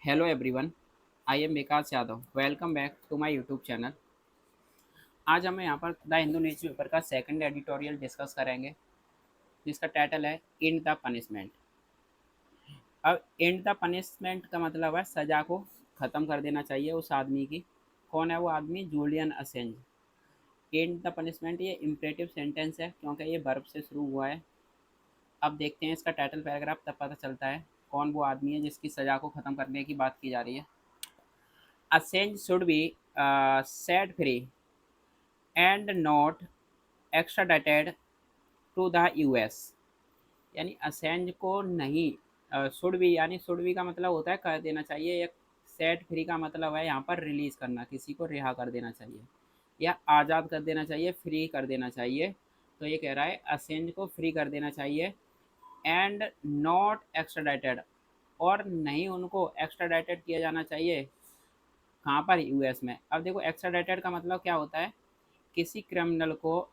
Hello everyone, I am Vikas Yadav. Welcome back to my YouTube channel. आज हम यहाँ पर द हिंदू न्यूज़पेपर का सेकंड एडिटोरियल डिस्कस करेंगे जिसका टाइटल है एंड द पनिशमेंट। अब एंड द पनिशमेंट का मतलब है सज़ा को ख़त्म कर देना चाहिए उस आदमी की। कौन है वो आदमी? जूलियन असेंज। एंड द पनिशमेंट ये इम्परेटिव सेंटेंस है क्योंकि ये वर्ब से शुरू हुआ है। अब देखते हैं इसका टाइटल पैराग्राफ, तब पता चलता है कौन वो आदमी है जिसकी सज़ा को ख़त्म करने की बात की जा रही है। Assange should be set free and not extradited to the US. यानी असेंज को नहीं, शुड बी यानी शुड बी का मतलब होता है कर देना चाहिए। एक सेट फ्री का मतलब है यहाँ पर रिलीज करना, किसी को रिहा कर देना चाहिए या आज़ाद कर देना चाहिए, फ्री कर देना चाहिए। तो ये कह रहा है असेंज को फ्री कर देना चाहिए एंड नॉट एक्स्ट्राडाइटेड, और नहीं उनको एक्स्ट्राडाइटेड किया जाना चाहिए। कहाँ पर? यूएस में। अब देखो एक्स्ट्राडाइटेड का मतलब क्या होता है? किसी क्रिमिनल को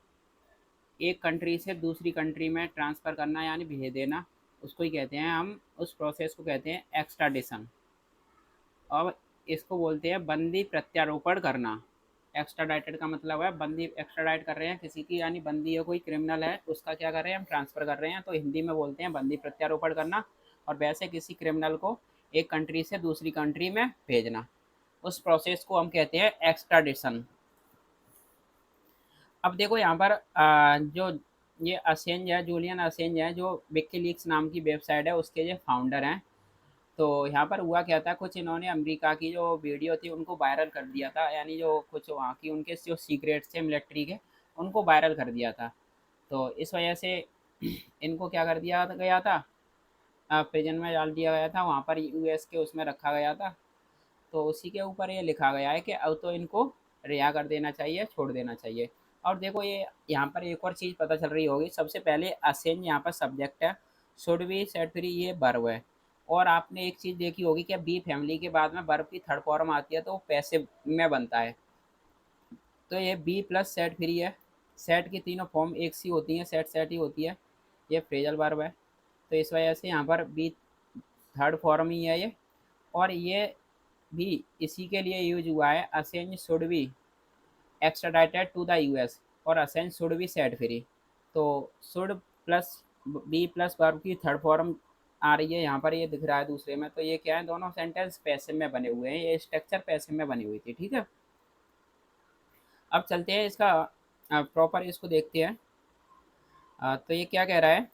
एक कंट्री से दूसरी कंट्री में ट्रांसफ़र करना यानी भेज देना, उसको ही कहते हैं हम, उस प्रोसेस को कहते हैं एक्स्ट्राडिशन। और इसको बोलते हैं बंदी प्रत्यारोपण करना। एक्स्ट्राडाइटेड का मतलब है बंदी, एक्स्ट्राडाइट कर रहे हैं किसी की, यानी बंदी है, कोई क्रिमिनल है, उसका क्या कर रहे हैं हम? ट्रांसफ़र कर रहे हैं, तो हिंदी में बोलते हैं बंदी प्रत्यारोपण करना। और वैसे किसी क्रिमिनल को एक कंट्री से दूसरी कंट्री में भेजना, उस प्रोसेस को हम कहते हैं एक्स्ट्राडिशन। अब देखो यहाँ पर जो ये असेंज है, जूलियन असेंज है, जो विकीलीक्स नाम की वेबसाइट है उसके ये फाउंडर हैं। तो यहाँ पर हुआ क्या था, कुछ इन्होंने अमेरिका की जो वीडियो थी उनको वायरल कर दिया था, यानी जो कुछ वहाँ की उनके जो सीक्रेट्स थे मिलिट्री के, उनको वायरल कर दिया था। तो इस वजह से इनको क्या कर दिया गया था, प्रिजन में डाल दिया गया था, वहाँ पर यूएस के उसमें रखा गया था। तो उसी के ऊपर ये लिखा गया है कि अब तो इनको रिहा कर देना चाहिए, छोड़ देना चाहिए। और देखो ये यहाँ पर एक और चीज़ पता चल रही होगी, सबसे पहले असेंज यहाँ पर सब्जेक्ट है, शुड बी सेट फ्री ये वर्ब है। और आपने एक चीज़ देखी होगी कि बी फैमिली के बाद में वर्ब की थर्ड फॉर्म आती है तो वो पैसिव में बनता है। तो ये बी प्लस सेट फ्री है। सेट की तीनों फॉर्म एक सी होती हैं, सेट सेट ही होती है। ये फ्रेजल वर्ब है, तो इस वजह से यहाँ पर बी थर्ड फॉर्म ही है ये। और ये भी इसी के लिए यूज हुआ है, Assange should be extradited to the US और Assange should be set free. तो should plus be plus verb की थर्ड फॉर्म आ रही है यहाँ पर, ये दिख रहा है दूसरे में। तो ये क्या है, दोनों सेंटेंस पैसिव में बने हुए हैं, ये स्ट्रक्चर पैसिव में बनी हुई थी, ठीक है। अब चलते हैं इसका प्रॉपर इसको देखते हैं। तो ये क्या कह रहा है,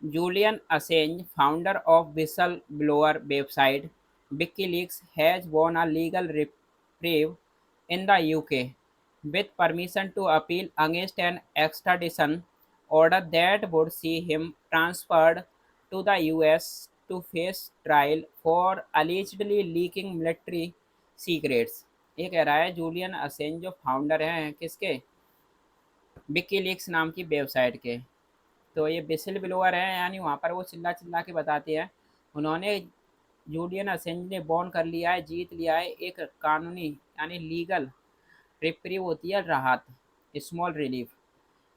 Julian Assange, founder of whistleblower website WikiLeaks, has won a legal reprieve in the UK with permission to appeal against an extradition order that would see him transferred to the US to face trial for allegedly leaking military secrets। ये कह रहा है Julian असेंज जो founder हैं किसके? WikiLeaks नाम की website के। तो ये विसिल ब्लोअर है, यानी वहाँ पर वो चिल्ला चिल्ला के बताते हैं। उन्होंने, जूलियन असेंज ने बॉर्न कर लिया है, जीत लिया है एक कानूनी यानी लीगल रिप्रीव होती है, राहत, स्मॉल रिलीफ।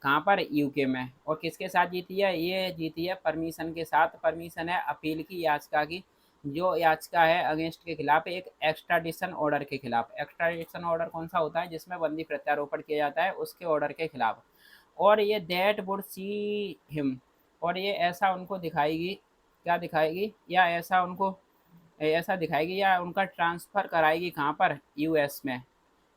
कहाँ पर? यूके में। और किसके साथ जीती है? ये जीती है परमिशन के साथ। परमिशन है अपील की, याचिका की। जो याचिका है अगेंस्ट के खिलाफ, एक एक्स्ट्राडिशन ऑर्डर के खिलाफ। एक्स्ट्राडिशन ऑर्डर कौन सा होता है? जिसमें बंदी प्रत्यारोपण किया जाता है, उसके ऑर्डर के खिलाफ। और ये दैट वुड सी हिम, और ये ऐसा उनको दिखाएगी, क्या दिखाएगी, या ऐसा उनको, ऐसा दिखाएगी या उनका ट्रांसफ़र कराएगी कहाँ पर? यूएस में,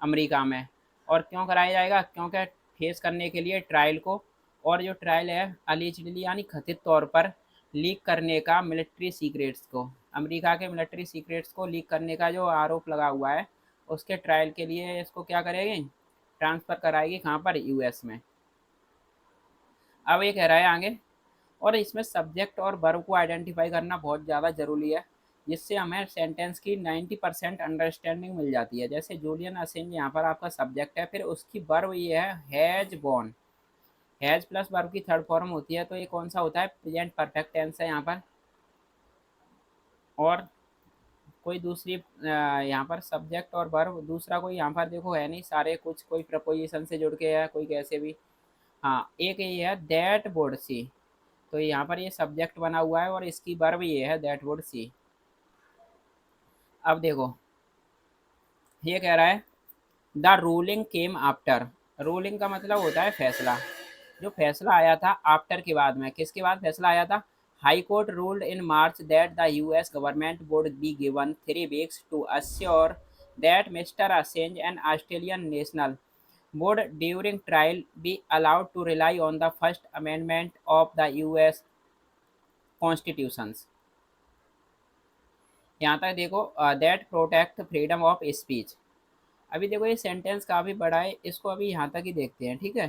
अमेरिका में। और क्यों कराया जाएगा? क्योंकि फेस करने के लिए ट्रायल को। और जो ट्रायल है अलिजिडली यानी कथित तौर पर लीक करने का मिलिट्री सीक्रेट्स को, अमेरिका के मिलिट्री सीक्रेट्स को लीक करने का जो आरोप लगा हुआ है, उसके ट्रायल के लिए इसको क्या करेगी? ट्रांसफ़र कराएगी कहाँ पर? यूएस में। अब ये कह रहा है आगे, और इसमें सब्जेक्ट और वर्ब को आइडेंटिफाई करना बहुत ज़्यादा ज़रूरी है, जिससे हमें सेंटेंस की 90% अंडरस्टैंडिंग मिल जाती है। जैसे जूलियन असेंज यहाँ पर आपका सब्जेक्ट है, फिर उसकी वर्ब ये है has born. Has plus verb की थर्ड फॉर्म होती है, तो ये कौन सा होता है? प्रेजेंट परफेक्ट टेंस है यहाँ पर। और कोई दूसरी यहाँ पर सब्जेक्ट और वर्ब दूसरा कोई यहाँ पर देखो है नहीं, सारे कुछ कोई प्रपोजिशन से जुड़ के है, कोई कैसे भी। हाँ, एक ये है दैट वुड सी, तो यहाँ पर ये सब्जेक्ट बना हुआ है और इसकी वर्ब ये है दैट वुड सी। अब देखो, ये कह रहा है the ruling came after. Ruling का मतलब होता है फैसला। जो फैसला आया था आफ्टर के बाद में, किसके बाद फैसला आया था? High court ruled in March that the US government would be given 3 weeks to assure that Mister Assange an Australian national would during trial be allowed to rely on the First Amendment of the US Constitutions। यहाँ तक देखो, that protect freedom of speech. अभी देखो ये sentence काफ़ी बड़ा है, इसको अभी यहाँ तक ही देखते हैं, ठीक है।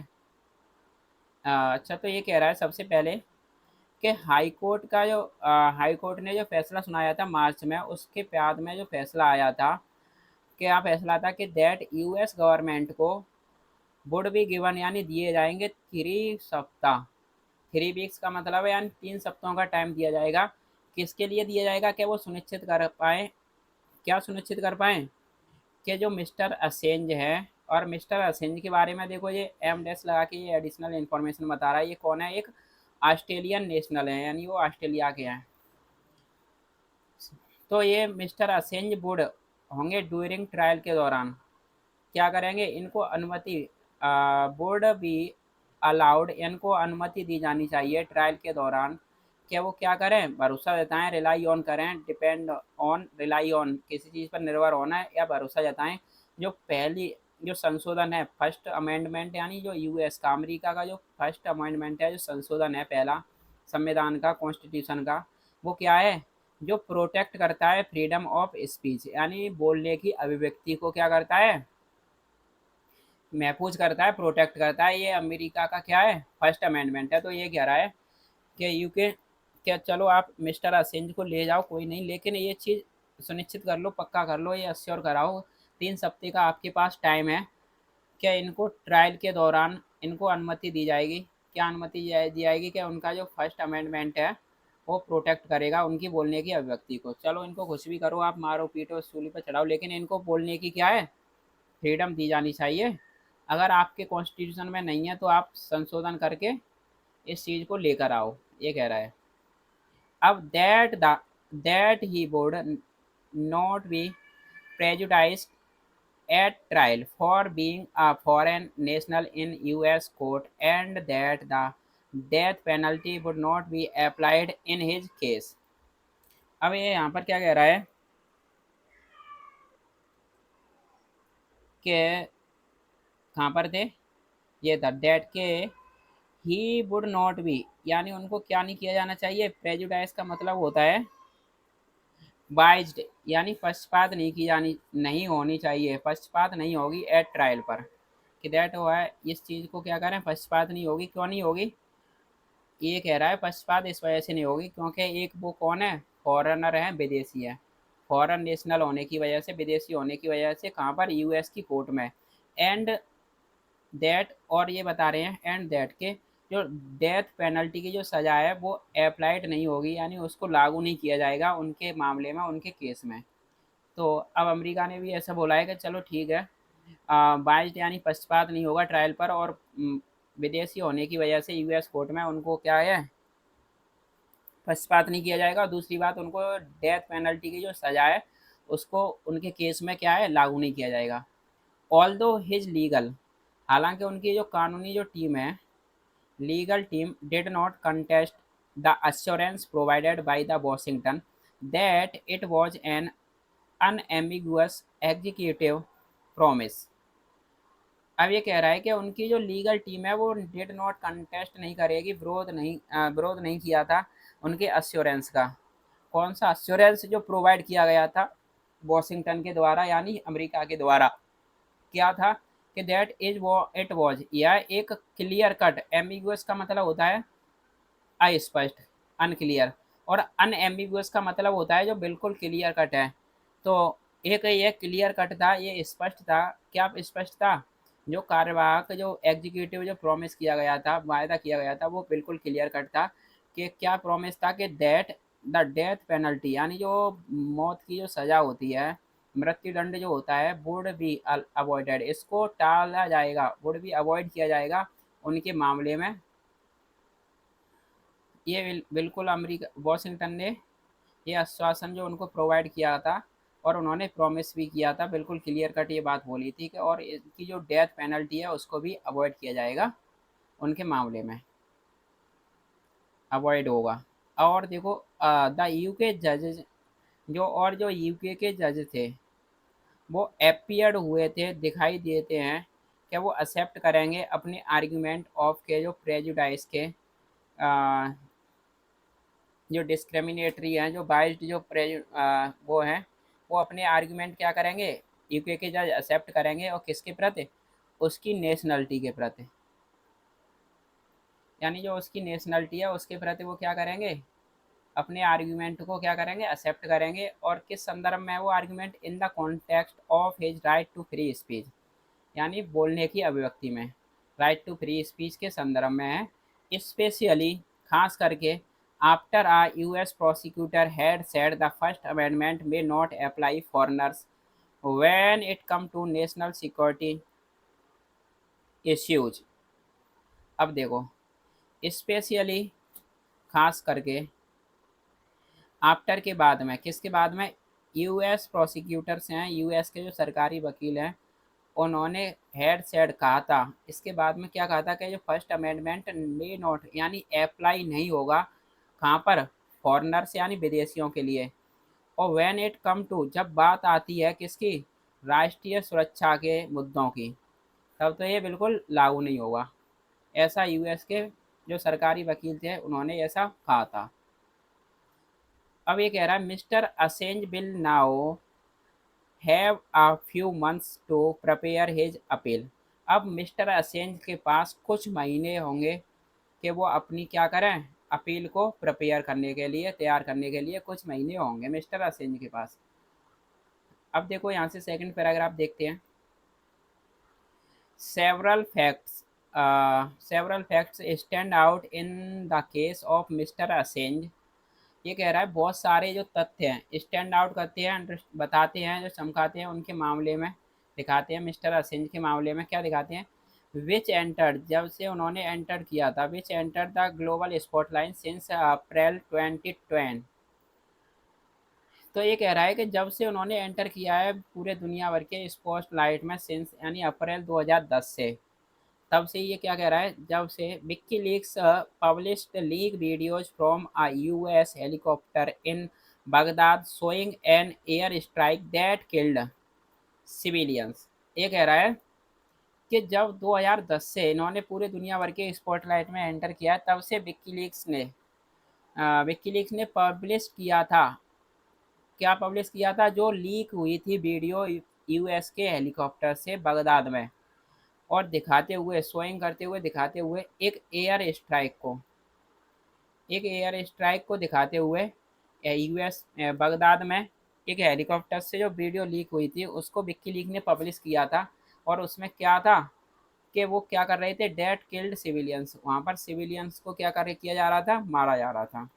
अच्छा, तो ये कह रहा है सबसे पहले कि हाई कोर्ट का जो हाई कोर्ट ने जो फैसला सुनाया था मार्च में, उसके बाद में जो फैसला आया था, क्या फैसला था कि दैट यूएस गवर्नमेंट को वुड बी गिवन यानी दिए जाएंगे 3 सप्ताह। 3 weeks का मतलब है यानी 3 सप्ताहों का टाइम दिया जाएगा। किसके लिए दिया जाएगा? क्या वो सुनिश्चित कर पाए, क्या सुनिश्चित कर पाए कि जो मिस्टर असेंज है, और मिस्टर असेंज के बारे में देखो ये एम डैश लगा के ये एडिशनल इन्फॉर्मेशन बता रहा है, ये कौन है? एक ऑस्ट्रेलियन नेशनल है, यानी वो ऑस्ट्रेलिया के हैं। तो ये मिस्टर असेंज वुड होंगे ड्यूरिंग ट्रायल के दौरान क्या करेंगे? इनको अनुमति वुड बी अलाउड, इनको अनुमति दी जानी चाहिए ट्रायल के दौरान कि वो क्या करें? भरोसा जताएं, रिलाई ऑन करें, डिपेंड ऑन, रिलाई ऑन किसी चीज़ पर निर्भर होना है या भरोसा जताएं। जो पहली जो संशोधन है फर्स्ट अमेंडमेंट, यानी जो यूएस का, अमेरिका का जो फर्स्ट अमेंडमेंट है, जो संशोधन है पहला संविधान का, कॉन्स्टिट्यूशन का, वो क्या है? जो प्रोटेक्ट करता है फ्रीडम ऑफ स्पीच, यानी बोलने की अभिव्यक्ति को क्या करता है? महफूज करता है, प्रोटेक्ट करता है। ये अमेरिका का क्या है? फर्स्ट अमेंडमेंट है। तो ये कह रहा है कि यूके, क्या चलो आप मिस्टर असेंज को ले जाओ कोई नहीं, लेकिन ये चीज़ सुनिश्चित कर लो, पक्का कर लो, ये अश्योर कराओ, 3 सप्ताह का आपके पास टाइम है, क्या इनको ट्रायल के दौरान इनको अनुमति दी जाएगी। क्या अनुमति दी जाएगी? क्या उनका जो फर्स्ट अमेंडमेंट है वो प्रोटेक्ट करेगा उनकी बोलने की अभिव्यक्ति को। चलो इनको कुछ भी करो, आप मारो पीटो सूली पर चढ़ाओ, लेकिन इनको बोलने की क्या है? फ्रीडम दी जानी चाहिए। अगर आपके कॉन्स्टिट्यूशन में नहीं है तो आप संशोधन करके इस चीज़ को लेकर आओ, ये कह रहा है। अब that he would not be prejudiced at trial for being a foreign national in US court, and that the death penalty would not be applied in his case। अब ये यहाँ पर क्या कह रहा है कि कहाँ पर थे? ये था डेट के ही वुड नॉट बी, यानी उनको क्या नहीं किया जाना चाहिए? प्रेजुडाइज का मतलब होता है बाइज्ड, यानी पक्षपात नहीं की जानी, नहीं होनी चाहिए, पक्षपात नहीं होगी एट ट्रायल पर। कि दैट हुआ है इस चीज़ को क्या करें? पक्षपात नहीं होगी। क्यों नहीं होगी? ये कह रहा है पक्षपात इस वजह से नहीं होगी क्योंकि एक वो कौन है? फॉरेनर है, विदेशी है। फॉरेन नेशनल होने की वजह से, विदेशी होने की वजह से, कहाँ पर? यूएस की कोर्ट में। एंड दैट, और ये बता रहे हैं एंड दैट के जो डेथ पेनल्टी की जो सज़ा है वो अप्लाइड नहीं होगी, यानी उसको लागू नहीं किया जाएगा उनके मामले में, उनके केस में। तो अब अमेरिका ने भी ऐसा बोला है कि चलो ठीक है, बाइज्ड यानी पक्षपात नहीं होगा ट्रायल पर, और विदेशी होने की वजह से यूएस कोर्ट में उनको क्या है? पक्षपात नहीं किया जाएगा। और दूसरी बात, उनको डेथ पेनल्टी की जो सज़ा है उसको उनके केस में क्या है? लागू नहीं किया जाएगा। ऑल दो हिज लीगल, हालांकि उनकी जो कानूनी जो टीम है, legal team did not contest the assurance provided by the Washington that it was an unambiguous executive promise। अब ये कह रहा है कि उनकी जो लीगल टीम है वो डिड नॉट कंटेस्ट नहीं करेगी, विरोध नहीं किया था उनके अश्योरेंस का। कौन सा अश्योरेंस? जो प्रोवाइड किया गया था वॉशिंगटन के द्वारा, यानी अमेरिका के द्वारा। क्या था? कि दैट इज वो इट वॉज, यह एक क्लियर कट, एम्बिगुअस का मतलब होता है अस्पष्ट, अनक्लियर, और अनएम्बिगुअस का मतलब होता है जो बिल्कुल क्लियर कट है। तो एक ये क्लियर कट था, ये स्पष्ट था। क्या स्पष्ट था? जो कार्यवाहक, जो एग्जीक्यूटिव जो प्रॉमिस किया गया था, वायदा किया गया था, वो बिल्कुल क्लियर कट था। कि क्या प्रॉमिस था? कि दैट द डेथ पेनल्टी, यानी जो मौत की जो सज़ा होती है, मृत्युदंड जो होता है, वुड बी अवॉइडेड, इसको टाला जाएगा, वुड बी अवॉइड किया जाएगा उनके मामले में। ये बिल्कुल अमेरिका, वॉशिंगटन ने ये आश्वासन जो उनको प्रोवाइड किया था और उन्होंने प्रॉमिस भी किया था, बिल्कुल क्लियर कट ये बात बोली थी कि और इनकी जो डेथ पेनल्टी है उसको भी अवॉइड किया जाएगा, उनके मामले में अवॉइड होगा। और देखो द यूके जजेज जो यूके के जज थे वो अपीयर्ड हुए थे, दिखाई देते हैं कि वो एक्सेप्ट करेंगे अपने आर्गुमेंट ऑफ के जो प्रेजुडाइस के जो डिस्क्रिमिनेटरी हैं, जो बाइस्ड जो वो हैं, वो अपने आर्गुमेंट क्या करेंगे, यूके के जज एक्सेप्ट करेंगे और किसके प्रति, उसकी नेशनलिटी के प्रति, यानी जो उसकी नेशनलिटी है उसके प्रति वो क्या करेंगे, अपने आर्गुमेंट को क्या करेंगे, एक्सेप्ट करेंगे। और किस संदर्भ में है वो argument, in the context of his right to free speech, यानी बोलने की अभिव्यक्ति में, राइट टू फ्री स्पीच के संदर्भ में है। स्पेशली खास करके after a US prosecutor had said the first amendment may not apply foreigners when it come to national security issues. अब देखो, स्पेशली खास करके आफ्टर के बाद में, किसके बाद में, यूएस प्रोसिक्यूटर्स हैं, यूएस के जो सरकारी वकील हैं, उन्होंने हेड सेड कहा था, इसके बाद में क्या कहा था कि जो फर्स्ट अमेंडमेंट मे नॉट यानी अप्लाई नहीं होगा, कहाँ पर, फॉरनर्स यानी विदेशियों के लिए। और व्हेन इट कम टू, जब बात आती है किसकी, राष्ट्रीय सुरक्षा के मुद्दों की, तब तो ये बिल्कुल लागू नहीं होगा। ऐसा यूएस के जो सरकारी वकील थे उन्होंने ऐसा कहा था। अब ये कह रहा है Mister Assange will now have a few months to prepare his appeal. अब मिस्टर असेंज के पास कुछ महीने होंगे कि वो अपनी क्या करें, अपील को प्रिपेयर करने के लिए, तैयार करने के लिए कुछ महीने होंगे मिस्टर असेंज के पास। अब देखो यहाँ से सेकंड पैराग्राफ देखते हैं। Several facts several facts stand out in the case of Mister Assange. ये कह रहा है बहुत सारे जो तथ्य हैं स्टैंड आउट करते हैं, बताते हैं, जो चमकाते हैं उनके मामले में, दिखाते हैं मिस्टर असेंज के मामले में क्या दिखाते हैं। विच एंटर, जब से उन्होंने एंटर किया था, विच enter the global spotlight since April 2020। तो ये कह रहा है कि जब से उन्होंने एंटर किया है पूरे दुनिया भर के स्पॉटलाइट में, सिंस यानी अप्रैल 2010 से, तब से ये क्या कह रहा है, जब से WikiLeaks published leak videos from a US helicopter in Baghdad showing an air strike that killed civilians. ये कह रहा है कि जब 2010 से इन्होंने पूरे दुनिया भर के स्पॉटलाइट में एंटर किया, तब से विकीलीक्स ने पब्लिश किया था, क्या पब्लिश किया था, जो लीक हुई थी वीडियो यूएस के हेलीकॉप्टर से बगदाद में, और दिखाते हुए, शोइंग करते हुए, दिखाते हुए एक एयर स्ट्राइक को दिखाते हुए यूएस बगदाद में एक हेलीकॉप्टर से जो वीडियो लीक हुई थी उसको विक्की लीक ने पब्लिश किया था। और उसमें क्या था कि वो क्या कर रहे थे, डेट किल्ड सिविलियंस, वहाँ पर सिविलियंस को क्या कर किया जा रहा था, मारा जा रहा था।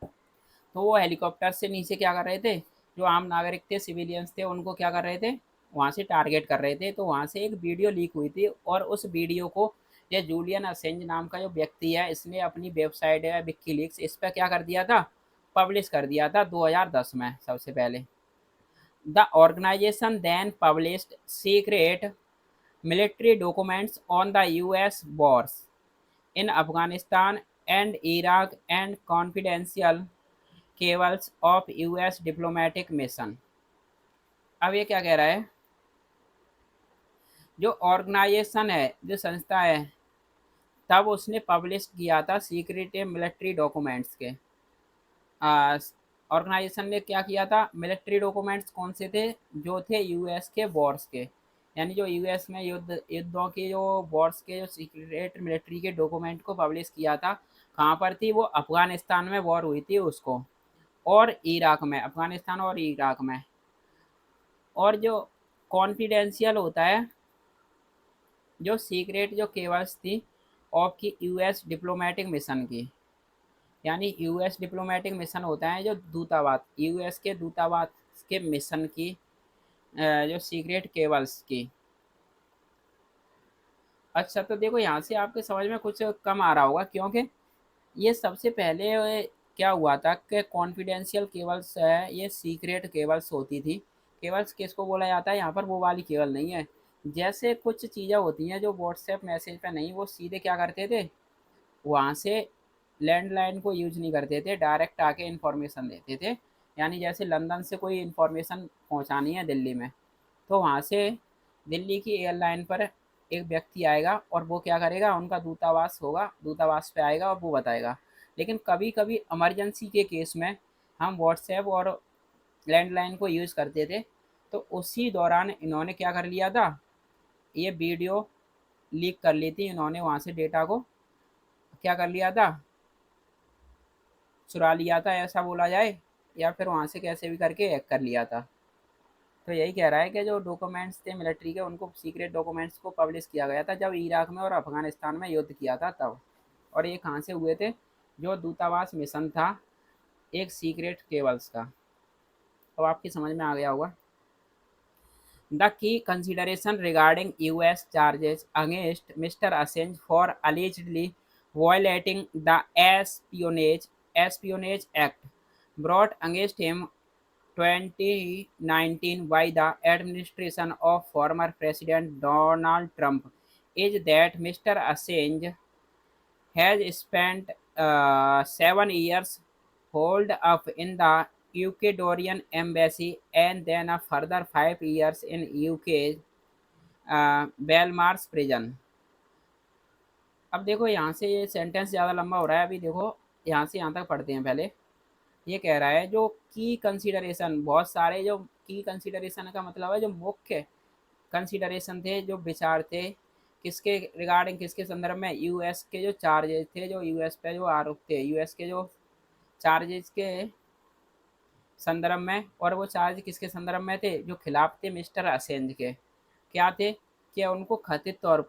तो वो हेलीकॉप्टर से नीचे क्या कर रहे थे, जो आम नागरिक थे, सिविलियंस थे, उनको क्या कर रहे थे, वहाँ से टारगेट कर रहे थे। तो वहाँ से एक वीडियो लीक हुई थी और उस वीडियो को ये जूलियन असेंज नाम का जो व्यक्ति है, इसने अपनी वेबसाइट है विकीलीक्स, इस पर क्या कर दिया था, पब्लिश कर दिया था 2010 में सबसे पहले। The organisation then published secret military documents on the US wars in Afghanistan and Iraq and confidential cables of US diplomatic mission। अब ये क्या कह रहा है, जो ऑर्गेनाइजेशन है, जो संस्था है, तब उसने पब्लिश किया था सीक्रेट मिलिट्री डॉक्यूमेंट्स के, ऑर्गेनाइजेशन ने क्या किया था, मिलिट्री डॉक्यूमेंट्स कौन से थे, जो थे यूएस के वॉर्स के, यानी जो यूएस में युद्धों के जो वॉर्स के जो सीक्रेट मिलिट्री के डॉक्यूमेंट को पब्लिश किया था। कहाँ पर थी वो, अफगानिस्तान में वॉर हुई थी उसको, और इराक में, अफगानिस्तान और इराक में। और जो कॉन्फिडेंशियल होता है, जो सीक्रेट जो केबल्स थी ऑफ की यूएस डिप्लोमेटिक मिशन की, यानी यूएस डिप्लोमेटिक मिशन होता है जो दूतावास, यूएस के दूतावास के मिशन की जो सीक्रेट केबल्स की। अच्छा, तो देखो यहाँ से आपके समझ में कुछ कम आ रहा होगा, क्योंकि ये सबसे पहले क्या हुआ था कि कॉन्फिडेंशियल केबल्स है, ये सीक्रेट केबल्स होती थी। केबल्स किसको बोला जाता है यहाँ पर, वो वाली केबल नहीं है। जैसे कुछ चीज़ें होती हैं जो व्हाट्सएप मैसेज पे नहीं, वो सीधे क्या करते थे, वहाँ से लैंडलाइन को यूज नहीं करते थे, डायरेक्ट आके इन्फॉर्मेशन देते थे। यानी जैसे लंदन से कोई इन्फॉर्मेशन पहुँचानी है दिल्ली में, तो वहाँ से दिल्ली की एयरलाइन पर एक व्यक्ति आएगा और वो क्या करेगा, उनका दूतावास होगा, दूतावास पे आएगा और वो बताएगा। लेकिन कभी कभी इमरजेंसी के केस में हम व्हाट्सएप और लैंडलाइन को यूज़ करते थे, तो उसी दौरान इन्होंने क्या कर लिया था, ये वीडियो लीक कर ली थी इन्होंने, वहाँ से डेटा को क्या कर लिया था, चुरा लिया था ऐसा बोला जाए, या फिर वहाँ से कैसे भी करके हैक कर लिया था। तो यही कह रहा है कि जो डॉक्यूमेंट्स थे मिलिट्री के, उनको सीक्रेट डॉक्यूमेंट्स को पब्लिश किया गया था जब इराक में और अफगानिस्तान में युद्ध किया था तब। और ये कहाँ से हुए थे, जो दूतावास मिशन था एक सीक्रेट केबल्स का। अब आपकी समझ में आ गया होगा। The key consideration regarding US charges against Mister Assange for allegedly violating the espionage act brought against him 2019 by the administration of former President Donald Trump is that Mr. Assange has spent 7 years holed up in the Ecuadorian embassy and then a further 5 years in UK Belmarsh prison. अब देखो यहाँ से ये sentence ज़्यादा लंबा हो रहा है, अभी देखो यहाँ से यहाँ तक पढ़ते हैं पहले। ये कह रहा है जो की कंसीडरेशन, बहुत सारे जो की कंसीडरेशन का मतलब है जो मुख्य कंसीडरेशन थे, जो विचार थे, किसके रिगार्डिंग, किसके संदर्भ में, यूएस के जो चार्जेस थे, जो यूएस पे जो आरोप थे, यूएस के जो चार्जेस के संदर्भ में। और वो चार्ज किसके संदर्भ में थे, जो खिलाफ थे मिस्टर असेंज के। क्या थे, कि उनको कथित तौर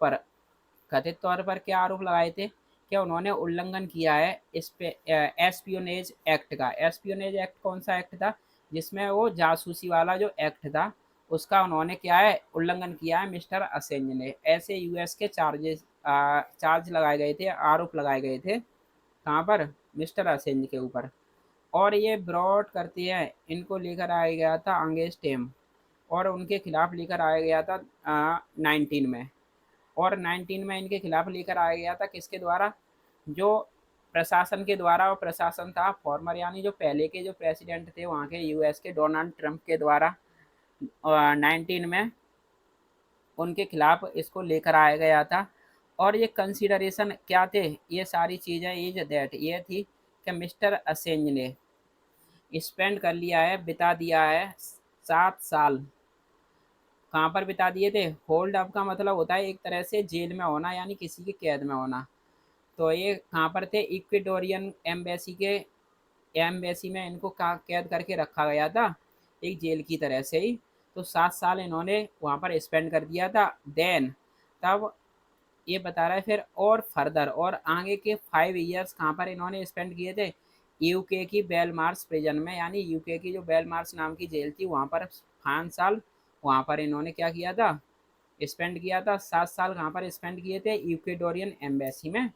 पर क्या आरोप लगाए थे, कि उन्होंने उल्लंघन किया है इस पे एस्पियोनेज एक्ट का। एस्पियोनेज एक्ट कौन सा एक्ट था, जिसमें वो जासूसी वाला जो एक्ट था उसका उन्होंने क्या है, उल्लंघन किया है मिस्टर असेंज ने। ऐसे यूएस के चार्ज लगाए गए थे, आरोप लगाए गए थे, कहाँ पर, मिस्टर असेंज के ऊपर। और ये ब्रॉड करती है, इनको लेकर आया गया था अंगेस्टेम, और उनके खिलाफ लेकर आया गया था 19 में। और 19 में इनके खिलाफ लेकर आया गया था किसके द्वारा, जो प्रशासन के द्वारा। और प्रशासन था फॉर्मर, यानी जो पहले के जो प्रेसिडेंट थे वहाँ के यूएस के, डोनाल्ड ट्रंप के द्वारा 19 में उनके खिलाफ इसको लेकर आया गया था। और ये कंसिडरेशन क्या थे, ये सारी चीज़ें इज दैट, ये थी कि मिस्टर असेंज ने स्पेंड कर लिया है, बिता दिया है 7 साल। कहाँ पर बिता दिए थे, होल्ड अप का मतलब होता है एक तरह से जेल में होना, यानी किसी की कैद में होना। तो ये कहाँ पर थे, इक्वेडोरियन एम्बेसी के, एम्बेसी में इनको कैद करके रखा गया था, एक जेल की तरह से ही। तो 7 साल इन्होंने वहाँ पर स्पेंड कर दिया था। देन तब ये बता रहा है फिर, और फर्दर और आगे के 5 इयर्स कहाँ पर इन्होंने स्पेंड किए थे, यूके की बेलमार्स प्रिजन में, यानी यूके की जो बेलमार्स नाम की जेल थी वहाँ पर 5 साल वहाँ पर इन्होंने क्या किया था, स्पेंड किया था। 7 साल कहाँ पर स्पेंड किए थे, इक्वेडोरियन एम्बेसी में।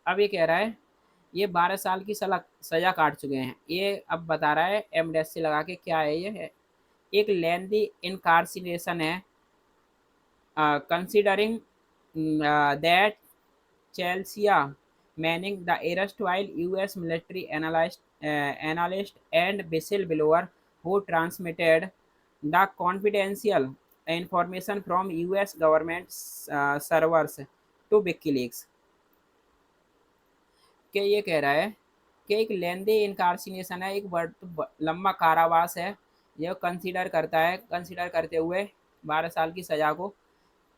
अब ये कह रहा है ये 12 साल की सजा काट चुके हैं। ये अब बता रहा है एमडेसी लगा के क्या है, ये है एक लेंदी इनकार्सिनेशन है, considering that Chelsea Manning, the erstwhile U.S. military analyst and whistleblower who transmitted the confidential information from U.S. government servers to WikiLeaks, के ये कह रहा है कि एक लेंदी इनकार्सिनेशन है, एक लंबा कारावास है। यह कंसीडर करता है, कंसीडर करते हुए 12 साल की सज़ा को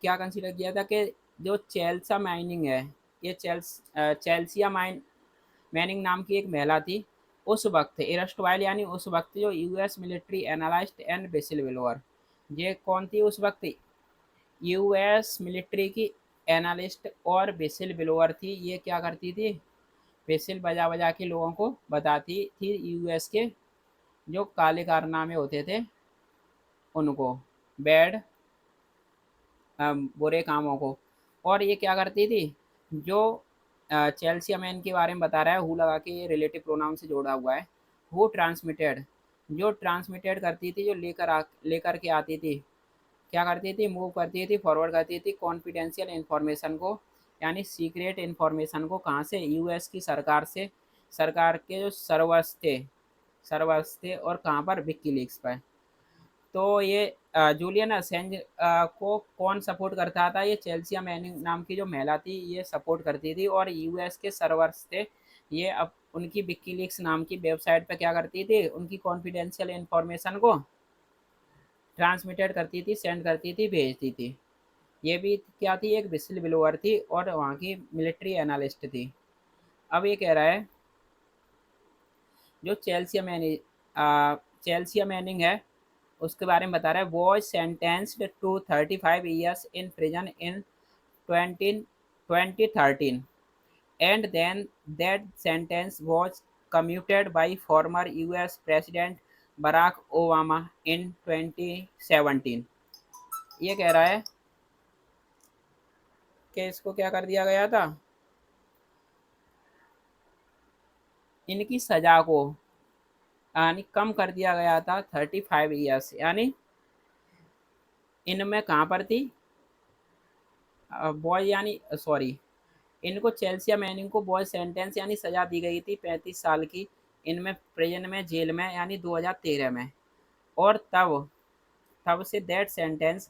क्या कंसीडर किया था, कि जो चेल्सा माइनिंग है, ये चेल्सिया मैनिंग नाम की एक महिला थी उस वक्त, एरस्टवाइल यानी उस वक्त जो US military analyst and whistle blower. ये कौन थी उस वक्त, यूएस मिलिट्री की एनालिस्ट और विसिल ब्लोअर थी। ये क्या करती थी, विसिल बजा बजा के लोगों को बताती थी यूएस के जो काले कारनामे होते थे उनको, बैड बुरे कामों को। और ये क्या करती थी, जो चेल्सिया मैन के बारे में बता रहा है, हु लगा के ये रिलेटिव प्रोनाउन से जोड़ा हुआ है। हु ट्रांसमिटेड, जो ट्रांसमिटेड करती थी, जो लेकर के आती थी, क्या करती थी, मूव करती थी, फॉरवर्ड करती थी कॉन्फिडेंशियल इंफॉर्मेशन को, यानी सीक्रेट इंफॉर्मेशन को, कहाँ से, यूएस की सरकार से, सरकार के जो सर्वर्स थे और कहाँ पर, विकीलीक्स पर। तो ये जूलियन असेंज को कौन सपोर्ट करता था, ये चेल्सिया मैनिंग नाम की जो महिला थी ये सपोर्ट करती थी, और यूएस के सर्वर्स थे ये अब उनकी विकीलीक्स नाम की वेबसाइट पे क्या करती थी, उनकी कॉन्फिडेंशियल इंफॉर्मेशन को ट्रांसमिटेड करती थी, सेंड करती थी, भेजती थी। ये भी क्या थी, एक विसिल ब्लोअर थी और वहाँ की मिलिट्री एनालिस्ट थी। अब ये कह रहा है जो चेल्सिया मैनिंग है उसके बारे में बता रहा है, was sentenced to 35 years in prison in 2013 and then that sentence was commuted by former US President Barack Obama in 2017। ये कह रहा है कि इसको क्या कर दिया गया था, इनकी सजा को यानी कम कर दिया गया था 35 ईयर्स, यानी इनमें कहाँ पर थी, बॉय यानी सॉरी, इनको चेल्सिया मैनिंग को बॉय सेंटेंस यानी सजा दी गई थी 35 साल की, इनमें प्रेजेंट में जेल में यानी 2013 में, और तब तब से दैट सेंटेंस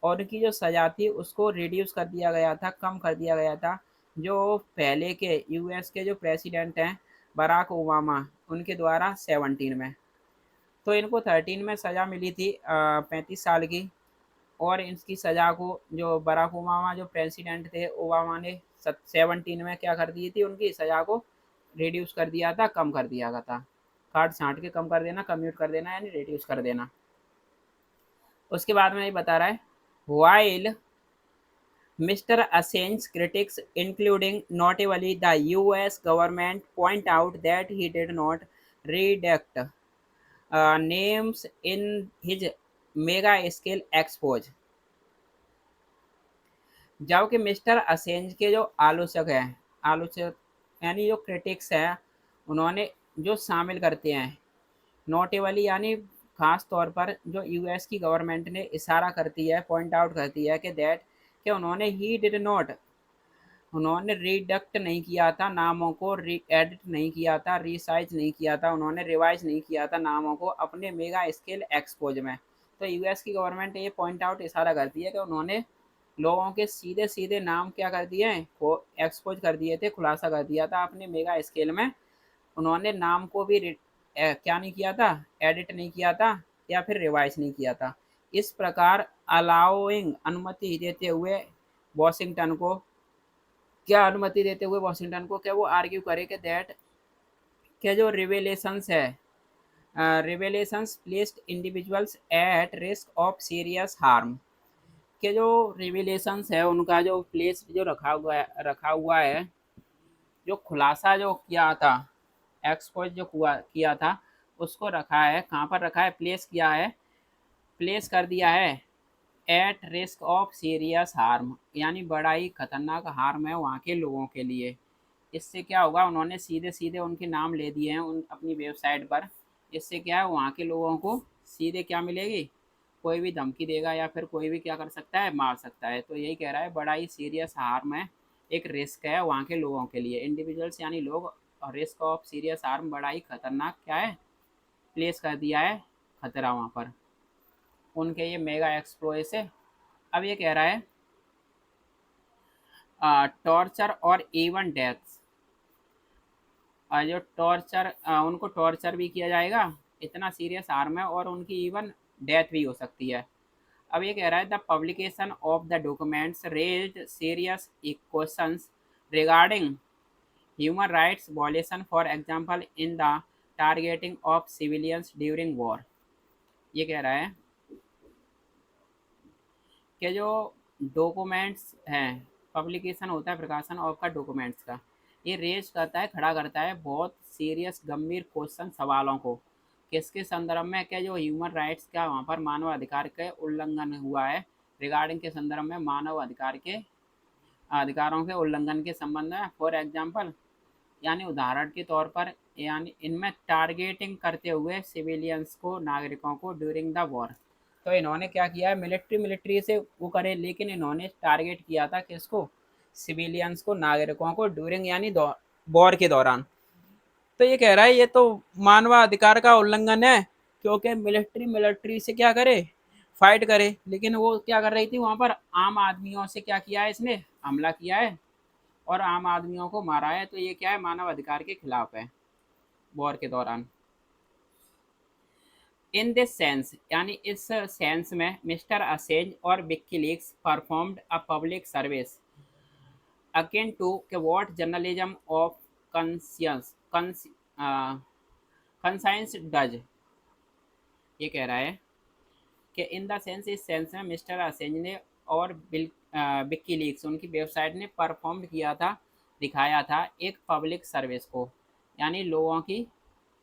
और उनकी जो सज़ा थी उसको रिड्यूस कर दिया गया था, कम कर दिया गया था, जो पहले के यूएस के जो प्रेसिडेंट हैं बराक ओबामा उनके द्वारा 17 में। तो इनको 13 में सज़ा मिली थी 35 साल की, और इसकी सज़ा को जो बराक ओबामा जो प्रेसिडेंट थे ओबामा ने 17 में क्या कर दी थी, उनकी सज़ा को रिड्यूस कर दिया था, कम कर दिया गया था, काट छाँट के कम कर देना, कम्यूट कर देना यानी रिड्यूस कर देना। उसके बाद में ये बता रहा है, while Mister Assange critics including notably the US government point out that he did not redact names in his mega scale expose, जबकि मिस्टर असेंज के जो आलोचक हैं, आलोचक यानी जो क्रिटिक्स हैं, उन्होंने जो शामिल करते हैं नोटेबली यानी खास तौर पर जो यूएस की गवर्नमेंट ने इशारा करती है, पॉइंट आउट करती है कि दैट कि उन्होंने ही डिड नॉट, उन्होंने रिडक्ट नहीं किया था नामों को, री एडिट नहीं किया था, रीसाइज नहीं किया था, उन्होंने रिवाइज नहीं किया था नामों को अपने मेगा स्केल एक्सपोज में। तो यूएस की गवर्नमेंट ये पॉइंट आउट इशारा करती है कि उन्होंने लोगों के सीधे सीधे नाम क्या कर दिए हैं, वो एक्सपोज कर दिए थे, खुलासा कर दिया था अपने मेगा स्केल में। उन्होंने नाम को भी क्या नहीं किया था, एडिट नहीं किया था या फिर रिवाइज नहीं किया था। इस प्रकार अलाउइंग अनुमति देते हुए वॉशिंगटन को, क्या अनुमति देते हुए वॉशिंगटन को, क्या वो आर्ग्यू करे कि दैट के जो रिवेलेशंस है, revelations placed individuals at risk of serious harm, के जो रिवेलेशंस है उनका जो प्लेस जो रखा हुआ है, जो खुलासा जो किया था, एक्सपोज जो किया था, उसको रखा है, कहाँ पर रखा है, प्लेस किया है, प्लेस कर दिया है eight risk of serious harm, यानी बड़ा ही खतरनाक हार्म है वहाँ के लोगों के लिए। इससे क्या होगा, उन्होंने सीधे सीधे उनके नाम ले दिए हैं उन अपनी वेबसाइट पर। इससे क्या है, वहाँ के लोगों को सीधे क्या मिलेगी, कोई भी धमकी देगा या फिर कोई भी क्या कर सकता है, मार सकता है। तो यही कह रहा है, बड़ा ही सीरियस हार्म है, एक रिस्क है वहाँ के लोगों के लिए, इंडिविजुअल्स यानी लोग, और रिस्क ऑफ सीरियस हार्म बड़ा ही खतरनाक क्या है, प्लेस कर दिया है खतरा वहाँ पर उनके ये मेगा एक्सप्लोए से। अब ये कह रहा है टॉर्चर और इवन डेथ्स, जो टॉर्चर उनको टॉर्चर भी किया जाएगा, इतना सीरियस हार्म है, और उनकी इवन डेथ भी हो सकती है। अब ये कह रहा है, the publication of the documents raised serious questions regarding human rights violation, for example in the targeting of civilians during war. ये कह रहा है कि जो डॉक्यूमेंट्स हैं, पब्लिकेशन होता है प्रकाशन आपका डॉक्यूमेंट्स का, ये रेज करता है, खड़ा करता है बहुत सीरियस गंभीर क्वेश्चन, सवालों को, किसके संदर्भ में, क्या जो ह्यूमन राइट्स का वहाँ पर मानव अधिकार के उल्लंघन हुआ है, रिगार्डिंग के संदर्भ में मानव अधिकार के अधिकारों के उल्लंघन के संबंध में। फॉर एग्जाम्पल, यानी उदाहरण के तौर पर, यानी इनमें टारगेटिंग करते हुए सिविलियंस को, नागरिकों को ड्यूरिंग द वॉर। तो इन्होंने क्या किया है, मिलिट्री से वो करे, लेकिन इन्होंने टारगेट किया था किसको, सिविलियंस को, नागरिकों को ड्यूरिंग यानी वॉर के दौरान। तो ये कह रहा है ये तो मानवाधिकार का उल्लंघन है, क्योंकि मिलिट्री से क्या करे, फाइट करे, लेकिन वो क्या कर रही थी वहां पर, आम आदमियों से क्या किया है, इसने हमला किया है और आम आदमियों को मारा है। तो ये क्या है, मानव अधिकार के खिलाफ है वॉर के दौरान। इन दिस सेंस, यानी इस सेंस में, मिस्टर असेंज और WikiLeaks performed a public service akin to के what journalism of conscience conscience does. ये कह रहा है कि इन द सेंस, इस सेंस में मिस्टर असेंज ने और विकीलीक्स, उनकी वेबसाइट ने परफॉर्म किया था, दिखाया था एक पब्लिक सर्विस को, यानी लोगों की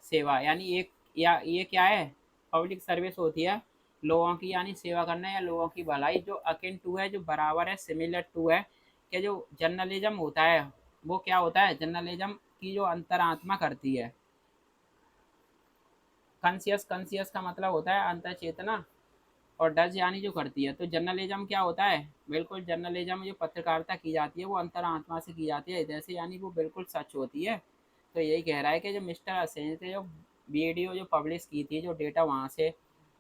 सेवा, यानी एक, या ये क्या है, पब्लिक सर्विस होती है लोगों की, यानी सेवा करना या लोगों की भलाई, जो अकिन टू है, जो बराबर है, सिमिलर टू है, कि जो जर्नलिज्म होता है वो क्या होता है, जर्नलिज्म की जो अंतरात्मा करती है। कंसियस का मतलब होता है अंतर चेतना, और डज यानी जो करती है। तो जर्नलिज्म क्या होता है, बिल्कुल जर्नलिज्म जो पत्रकारिता की जाती है वो अंतरात्मा से की जाती है, जैसे यानी वो बिल्कुल सच होती है। तो यही कह रहा है कि जो मिस्टर असेंज थे, जो वीडियो जो पब्लिश की थी, जो डेटा वहाँ से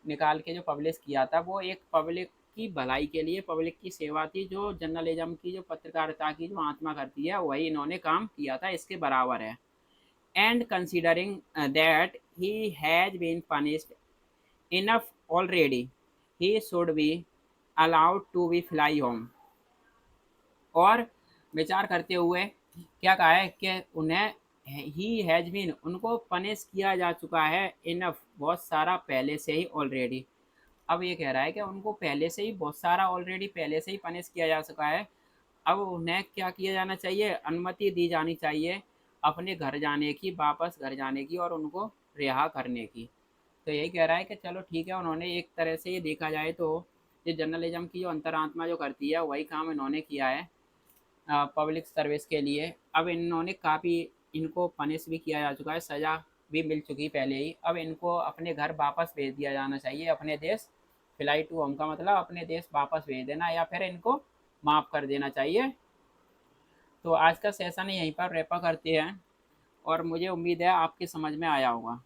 निकाल के जो पब्लिश किया था, वो एक पब्लिक की भलाई के लिए, पब्लिक की सेवा थी, जो जर्नलिज्म की, जो पत्रकारिता की जो आत्मा करती है, वही इन्होंने काम किया था, इसके बराबर है। And considering that he has been punished enough already, he should be allowed to be fly home। और विचार करते हुए क्या कहा है कि उन्हें, ही हैज बीन, उनको पनिश किया जा चुका है, इनफ, बहुत सारा पहले से ही, ऑलरेडी। अब ये कह रहा है कि उनको पहले से ही बहुत सारा, ऑलरेडी पहले से ही पनिश किया जा चुका है। अब उन्हें क्या किया जाना चाहिए, अनुमति दी जानी चाहिए अपने घर जाने की, वापस घर जाने की, और उनको रिहा करने की। तो यही कह रहा है कि चलो ठीक है, उन्होंने एक तरह से ये देखा जाए तो ये जर्नलिज्म की जो अंतरात्मा जो करती है, वही काम इन्होंने किया है पब्लिक सर्विस के लिए। अब इन्होंने काफ़ी, इनको पनिश भी किया जा चुका है, सज़ा भी मिल चुकी पहले ही। अब इनको अपने घर वापस भेज दिया जाना चाहिए, अपने देश। फ्लाई टू होम का मतलब अपने देश वापस भेज देना, या फिर इनको माफ़ कर देना चाहिए। तो आज का सेशन यहीं पर रैपा करते हैं, और मुझे उम्मीद है आपकी समझ में आया होगा।